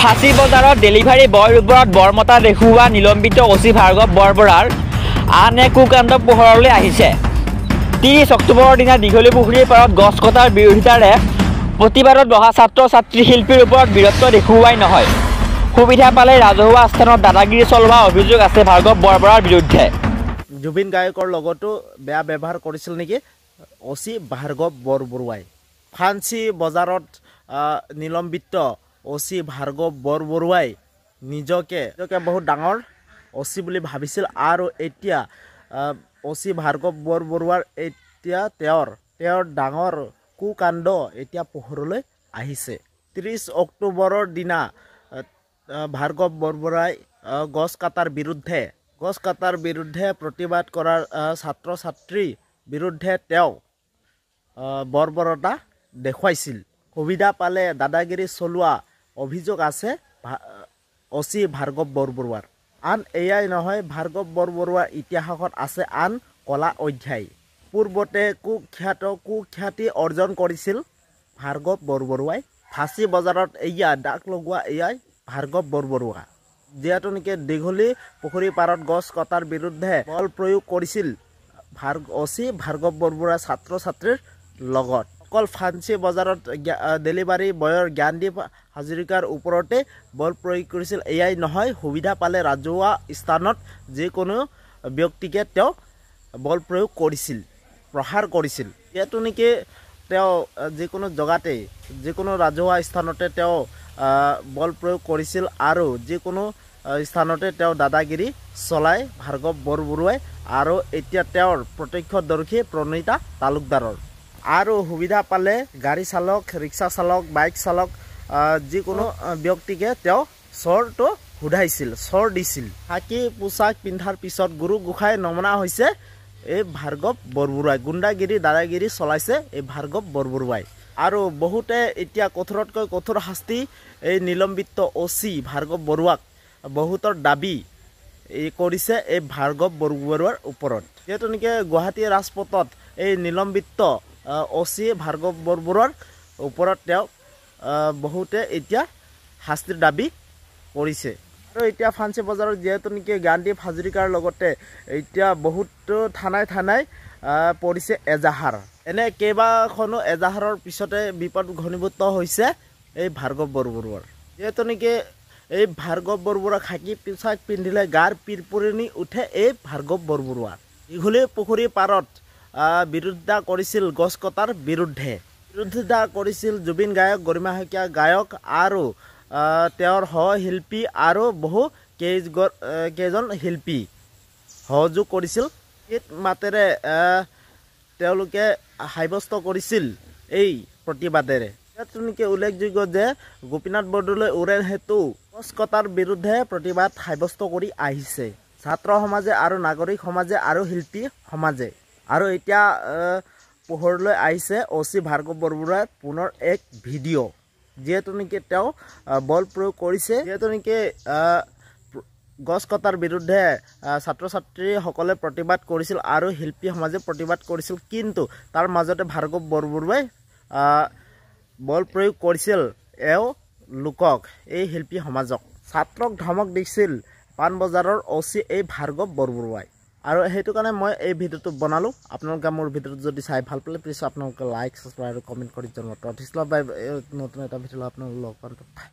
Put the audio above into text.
ফাঁচী বজাৰত ডেলিভাৰী বয়ৰ ওপৰত বৰমতা দেখুওৱা নিলম্বিত অচি ভাৰ্গৱ বৰবৰাৰ আন এক কুকাণ্ড পোহৰলৈ আহিছে। 30 অক্টোবৰৰ দিনা দীঘলী পুখুৰীৰ পাৰত গছ কটাৰ বিৰোধিতাৰে প্ৰতিবাদত বহা ছাত্ৰ ছাত্ৰী শিল্পীৰ ওপৰত বীৰত্ব দেখুৱাই নহয়, সুবিধা পালে ৰাজহুৱা স্থানত দাদাগিৰি চলোৱা অভিযোগ আছে ভাৰ্গৱ বৰবৰাৰ বিৰুদ্ধে। জুবিন গায়কৰ লগতো বেয়া ব্যৱহাৰ কৰিছিল নেকি অচি ভাৰ্গৱ বৰবৰুৱাই। ফাঞ্চী বজাৰত নিলম্বিত অচি ভাৰ্গৱ বৰবৰুৱাই নিজকে বহুত ডাঙৰ অচি বুলি ভাবিছিল আৰু এতিয়া অচি ভাৰ্গৱ বৰবৰুৱাৰ এতিয়া তেওঁৰ ডাঙৰ কুকাণ্ড এতিয়া পোহৰলৈ আহিছে। 30 অক্টোবৰৰ দিনা ভাৰ্গৱ বৰবৰুৱাই গছ কটাৰ বিৰুদ্ধে প্ৰতিবাদ কৰাৰ ছাত্ৰ ছাত্ৰীৰ বিৰুদ্ধে তেওঁ বৰ্বৰতা দেখুৱাইছিল, সুবিধা পালে দাদাগিৰি চলোৱা অভিযোগ আছে অচি ভাৰ্গৱ বৰবৰুৱাৰ। আন এয়াই নহয়, ভাৰ্গৱ বৰবৰুৱাৰ ইতিহাসত আছে আন কলা অধ্যায়। পূৰ্বতে কুখ্যাতি অৰ্জন কৰিছিল ভাৰ্গৱ বৰবৰুৱাই। ফাঁচী বজাৰত দাগ লগোৱা এয়াই ভাৰ্গৱ বৰবৰুৱা, যিহেতু নেকি দীঘলী পুখুৰী পাৰত গছ কটাৰ বিৰুদ্ধে বল প্ৰয়োগ কৰিছিল অচি ভাৰ্গৱ বৰবৰুৱা ছাত্ৰ ছাত্ৰীৰ লগত। অকল ফাঞ্চী বজাৰত ডেলিভাৰী বয়ৰ জ্ঞানদীপ হাজৰিকাৰ ওপৰতে বল প্ৰয়োগ কৰিছিল এয়াই নহয়, সুবিধা পালে ৰাজহুৱা স্থানত যিকোনো ব্যক্তিকে তেওঁ বল প্ৰয়োগ কৰিছিল, প্ৰহাৰ কৰিছিল। যিহেতু নেকি তেওঁ যিকোনো জগাতে যিকোনো ৰাজহুৱা স্থানতে তেওঁ বল প্ৰয়োগ কৰিছিল আৰু যিকোনো স্থানতে তেওঁ দাদাগিৰি চলাই ভাৰ্গৱ বৰবৰুৱাই আৰু এতিয়া তেওঁৰ প্ৰত্যক্ষদৰ্শী প্ৰণীতা তালুকদাৰৰ। আৰু সুবিধা পালে গাড়ী চালক, ৰিক্সা চালক, বাইক চালক যিকোনো ব্যক্তিকে তেওঁ চৰটো সোধাইছিল, চৰ দিছিল। খাকী পোচাক পিন্ধাৰ পিছত গুৰু গোসাঁই নমনা হৈছে এই ভাৰ্গৱ বৰবৰুৱাই। গুণ্ডাগিৰি দাদাগিৰি চলাইছে এই ভাৰ্গৱ বৰবৰুৱাই। আৰু বহুতে এতিয়া কঠোৰতকৈ কঠোৰ শাস্তি এই নিলম্বিত অচি ভাৰ্গৱ বৰুৱাক বহুতৰ দাবী কৰিছে এই ভাৰ্গৱ বৰবৰুৱাৰ ওপৰত। যিহেতু নেকি গুৱাহাটী ৰাজপথত এই নিলম্বিত অচি ভাৰ্গৱ বৰবৰুৱাৰ ওপৰত তেওঁ বহুতে এতিয়া শাস্তিৰ দাবী কৰিছে। আৰু এতিয়া ফাঞ্চী বজাৰত যিহেতু নেকি জ্ঞানদীপ হাজৰিকাৰ লগতে এতিয়া বহুতো থানাই পৰিছে এজাহাৰ। এনে কেইবাখনো এজাহাৰৰ পিছতে বিপদ ঘনীভূত হৈছে এই ভাৰ্গৱ বৰবৰুৱাৰ। যিহেতু নেকি এই ভাৰ্গৱ বৰবৰুৱা খাকী পোচাক পিন্ধিলে গাৰ পিৰপৰণি উঠে এই ভাৰ্গৱ বৰবৰুৱাৰ। দীঘলী পুখুৰী পাৰত বিৰোধিতা কৰিছিল গছ কটাৰ বিৰোধিতা কৰিছিল জুবিন গায়ক, গৰিমা শইকীয়া গায়ক আৰু তেওঁৰ সহশিল্পী আৰু বহু কেইজন শিল্পী সহযোগ কৰিছিল। গীত মাতেৰে তেওঁলোকে সাব্যস্ত কৰিছিল এই প্ৰতিবাদেৰে। ইয়াত নেকি উল্লেখযোগ্য যে গোপীনাথ বৰদলৈ উৰেণ সেতু গছ কটাৰ বিৰুদ্ধে প্ৰতিবাদ সাব্যস্ত কৰি আহিছে ছাত্ৰ সমাজে আৰু নাগৰিক সমাজে আৰু শিল্পী সমাজে। আৰু এতিয়া পোহৰলৈ আহিছে অচি ভাৰ্গৱ বৰবৰুৱাৰ পুনৰ এক ভিডিঅ', যিহেতু নেকি তেওঁ বল প্ৰয়োগ কৰিছে। যিহেতু নেকি গছ কটাৰ বিৰুদ্ধে ছাত্ৰ ছাত্ৰীসকলে প্ৰতিবাদ কৰিছিল আৰু শিল্পী সমাজে প্ৰতিবাদ কৰিছিল, কিন্তু তাৰ মাজতে ভাৰ্গৱ বৰবৰুৱাই বল প্ৰয়োগ কৰিছিল লোকক, এই শিল্পী সমাজক। ছাত্ৰক ধমক দিছিল পাণবজাৰৰ অচি এই ভাৰ্গৱ বৰবৰুৱাই। আৰু সেইটো কাৰণে মই এই ভিডিঅ'টো বনালোঁ। আপোনালোকে মোৰ ভিডিঅ'টো যদি চাই ভাল পালে প্লিজ আপোনালোকে লাইক, ছাবস্ক্ৰাইব আৰু কমেণ্ট কৰি জনাব। নতুন এটা ভিডিঅ' আপোনালোকক লগ পাম।